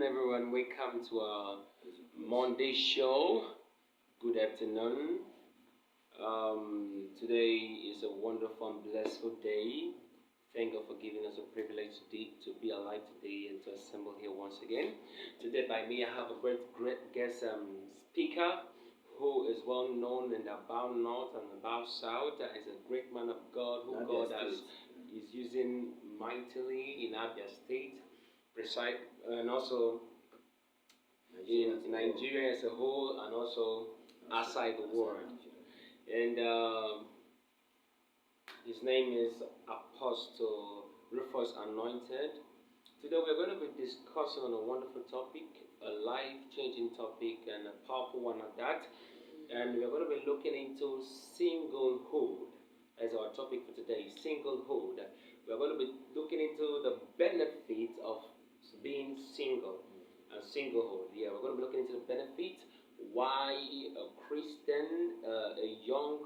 Everyone, welcome to our Monday show. Good afternoon. Today is a wonderful and blissful day. Thank God for giving us a privilege to be alive today and to assemble here once again. Today, by me, I have a great guest speaker who is well known in the about north and about south. Is a great man of God who God is using mightily in Abia State, precise, and also in Nigeria as a whole, and also outside the world. And his name is Apostle Rufus Anointed. Today we're going to be discussing on a wonderful topic, a life-changing topic, and a powerful one at that. And we're going to be looking into singlehood as our topic for today. Singlehood. We're going to be looking into the benefits of being single and singlehood. Yeah, we're going to be looking into the benefits, why a Christian, a young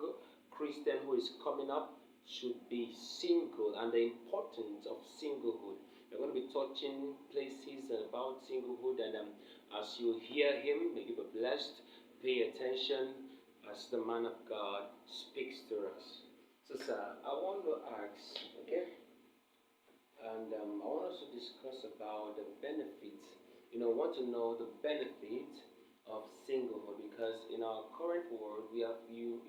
Christian who is coming up should be single, and the importance of singlehood. We're going to be touching places about singlehood, and as you hear him, may you be blessed. Pay attention as the man of God speaks to us. So, sir, I want to ask, okay, and I want us to discuss about the benefits. Want to know the benefit of singlehood, because in our current world, we have you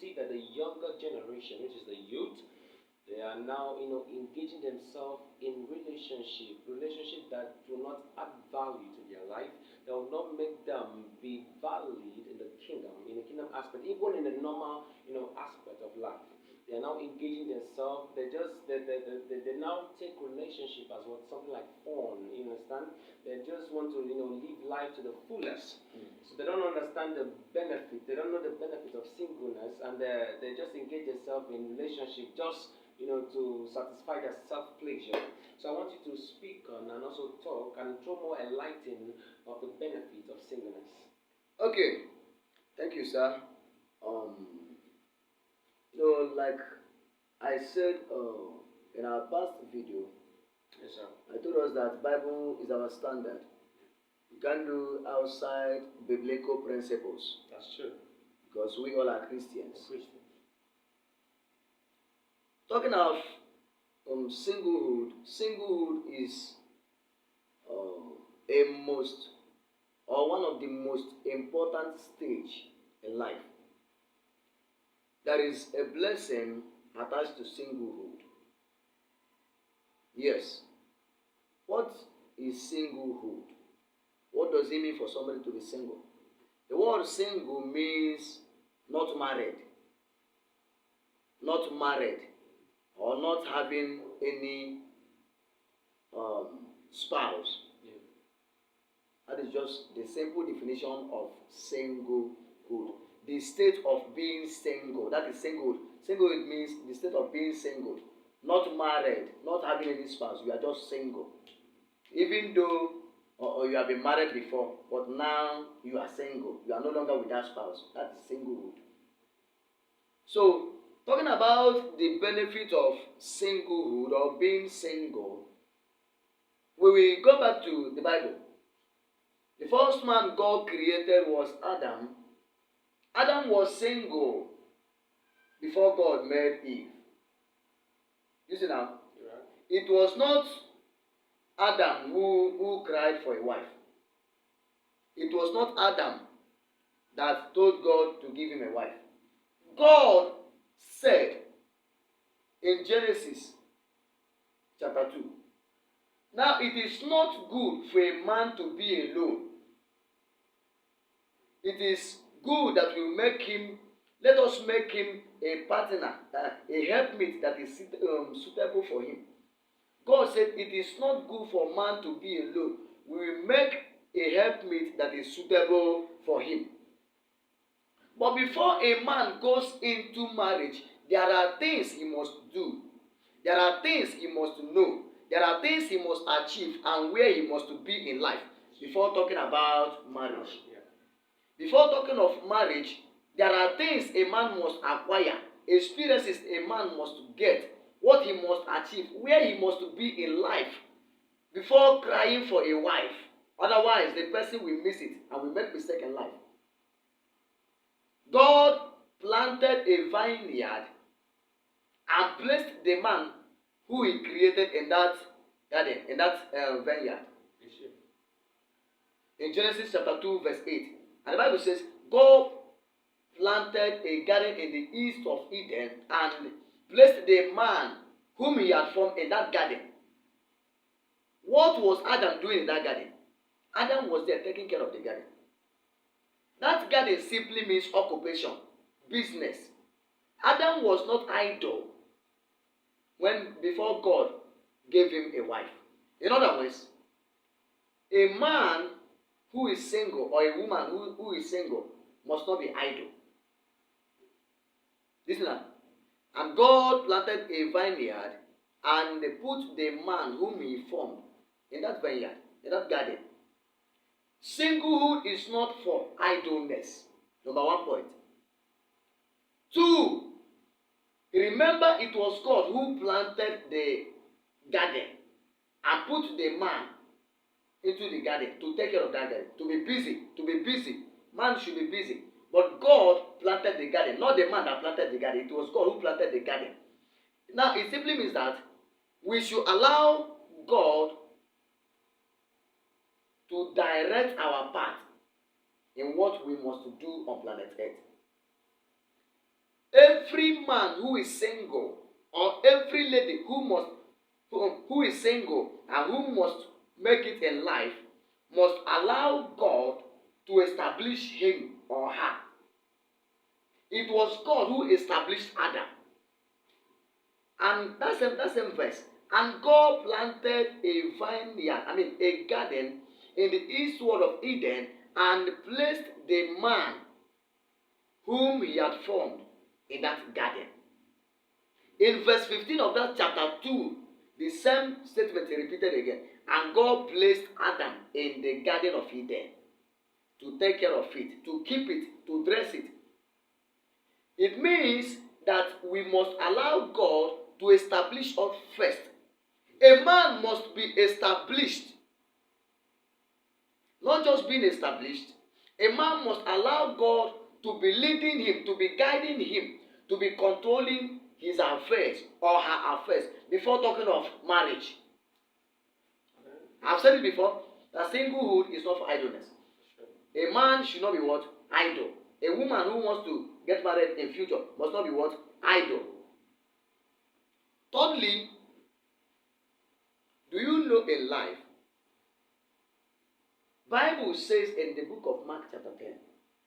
see that the younger generation, which is the youth, they are now engaging themselves in relationship that do not add value to their life, that will not make them be valued in the kingdom aspect, even in the normal aspect of life. They are now engaging themselves. They now take relationship as what something like fun. You understand? They just want to live life to the fullest. So they don't understand the benefit. They don't know the benefit of singleness, and they just engage themselves in relationship just to satisfy their self pleasure. So I want you to speak on and also talk and throw more enlighten of the benefit of singleness. Okay, thank you, sir. Like I said in our past video, Yes, sir. I told us that Bible is our standard. You can't do outside biblical principles That's true. because we all are Christians. Christians. Talking of singlehood is a most or one of the most important stage in life. There is a blessing attached to singlehood. Yes. What is singlehood? What does it mean for somebody to be single? The word single means not married, or not having any spouse. Yeah. That is just the simple definition of singlehood. The state of being single. That is singlehood. Singlehood means the state of being single. Not married, not having any spouse. You are just single. Even though or you have been married before, but now you are single. You are no longer with that spouse. That is singlehood. So, talking about the benefit of singlehood or being single, we will go back to the Bible. The first man God created was Adam. Adam was single before God made Eve. You see now? Right. It was not Adam who cried for a wife. It was not Adam that told God to give him a wife. God said in Genesis chapter 2, now it is not good for a man to be alone. It is good that let us make him a partner, a helpmate that is suitable for him. God said it is not good for man to be alone. We will make a helpmate that is suitable for him. But before a man goes into marriage, there are things he must do. There are things he must know. There are things he must achieve and where he must be in life before talking about marriage. Yeah. Before talking of marriage, there are things a man must acquire, experiences a man must get, what he must achieve, where he must be in life before crying for a wife. Otherwise, the person will miss it and will make mistake in life. God planted a vineyard and placed the man who he created in that garden, in that vineyard. In Genesis chapter 2, verse 8. And the Bible says, God planted a garden in the east of Eden and placed the man whom he had formed in that garden. What was Adam doing in that garden? Adam was there taking care of the garden. That garden simply means occupation, business. Adam was not idle before God gave him a wife. In other words, a man who is single or a woman who is single must not be idle. Listen now. And God planted a vineyard and they put the man whom he formed in that vineyard, in that garden. Singlehood is not for idleness. Number 1 point. 2, remember it was God who planted the garden and put the man into the garden to take care of that garden, to be busy. Man should be busy. But God planted the garden, not the man that planted the garden. It was God who planted the garden. Now, it simply means that we should allow God to direct our path in what we must do on planet Earth. Every man who is single or every lady who is single and who must make it in life must allow God to establish him or her. It was God who established Adam. And that same verse. And God planted a vineyard, a garden in the eastward of Eden and placed the man whom he had formed in that garden. In verse 15 of that chapter 2, the same statement is repeated again. And God placed Adam in the garden of Eden to take care of it, to keep it, to dress it. It means that we must allow God to establish us first. A man must be established. Not just being established. A man must allow God to be leading him, to be guiding him, to be controlling his affairs or her affairs before talking of marriage. I've said it before, that singlehood is not for idleness. A man should not be what? Idle. A woman who wants to get married in future must not be what? Idle. Thirdly, do you know in life, Bible says in the book of Mark chapter 10,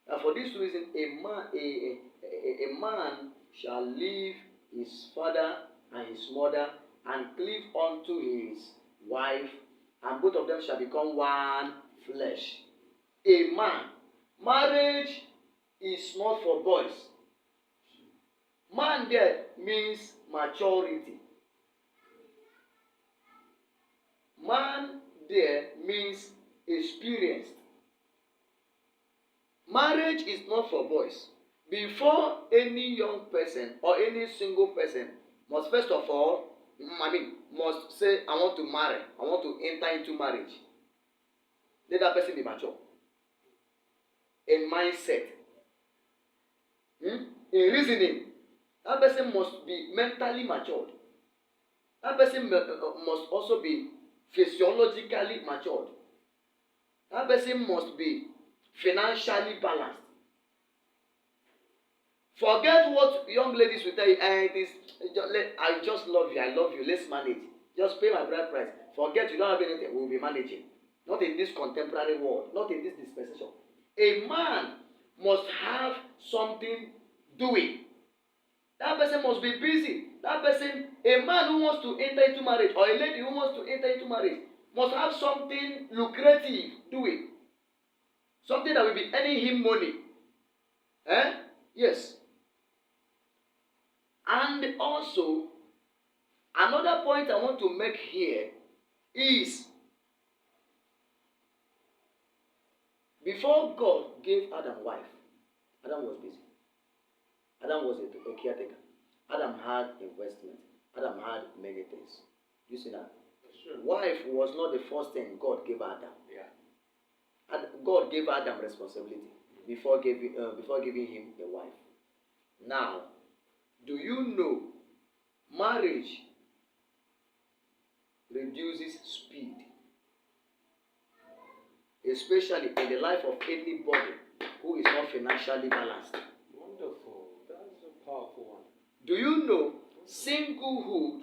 that for this reason a man shall leave his father and his mother and cleave unto his wife, and both of them shall become one flesh. A man. Marriage is not for boys. Man there means maturity. Man there means experienced. Marriage is not for boys. Before any young person or any single person must first of all, must say, I want to marry, I want to enter into marriage. Let that person be mature. In mindset. In reasoning. That person must be mentally matured. That person must also be physiologically matured. That person must be financially balanced. Forget what young ladies will tell you. I just love you. I love you. Let's manage. Just pay my bride price. Forget you don't have anything. We will be managing. Not in this contemporary world. Not in this dispensation. A man must have something doing. That person must be busy. That person, a man who wants to enter into marriage or a lady who wants to enter into marriage must have something lucrative doing. Something that will be earning him money. Yes. And also, another point I want to make here is, before God gave Adam wife, Adam was busy. Adam was a caretaker. Adam had investment. Adam had many things. You see that? True. Wife was not the first thing God gave Adam. Yeah. And God gave Adam responsibility before giving him a wife. Now, do you know marriage reduces speed, especially in the life of anybody who is not financially balanced? Wonderful. That's a powerful one. Do you know singlehood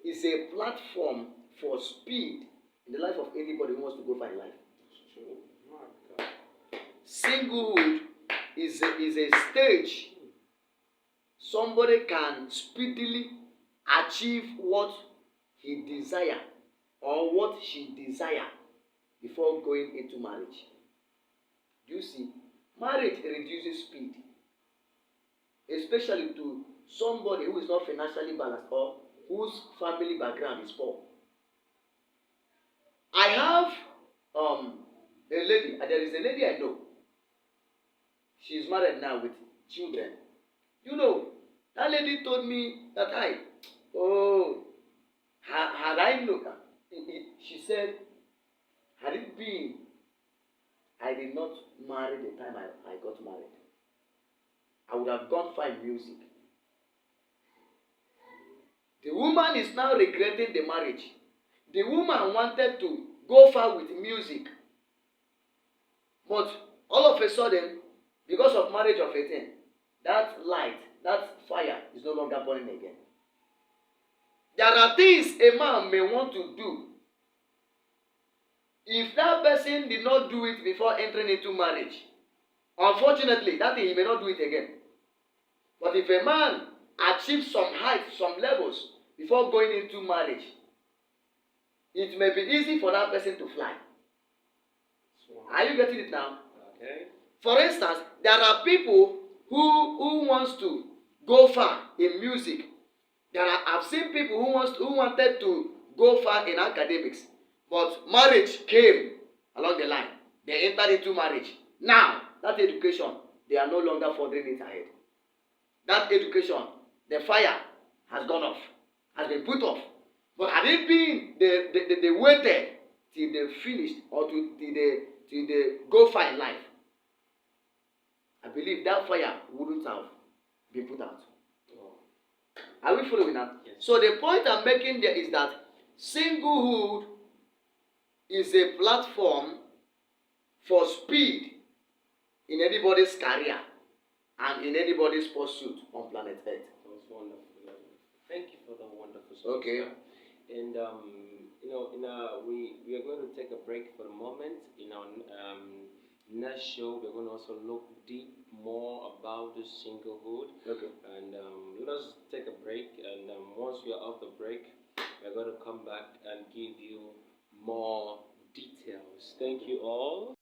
is a platform for speed in the life of anybody who wants to go far in life? It's true. My God. Singlehood is a stage somebody can speedily achieve what he desire or what she desire before going into marriage. Do you see? Marriage reduces speed, especially to somebody who is not financially balanced or whose family background is poor. I have a lady, there is a lady I know. She is married now with children. You know, that lady told me that had I known, she said, had it been, I did not marry the time I got married, I would have gone find music. The woman is now regretting the marriage. The woman wanted to go far with music, but all of a sudden, because of marriage of 18, that light, that fire is no longer burning again. There are things a man may want to do. If that person did not do it before entering into marriage, unfortunately, that thing he may not do it again. But if a man achieves some height, some levels before going into marriage, it may be easy for that person to fly. Are you getting it now? Okay. For instance, there are people who wants to go far in music. I've seen people who wanted to go far in academics, but marriage came along the line. They entered into marriage. Now, that education, they are no longer furthering it ahead. That education, the fire has gone off, has been put off. But had it been they waited till they finished or till they go far in life, I believe that fire wouldn't have been put out. Are we following that? Yes. So the point I'm making there is that singlehood is a platform for speed in anybody's career and in anybody's pursuit on planet Earth. That was wonderful. Thank you for that wonderful speech. Okay. And we are going to take a break for the moment. In our next show, we're going to also look deep more about the singlehood. Okay. And let us take a break. And once we are off the break, we're going to come back and give you more details. Thank you all.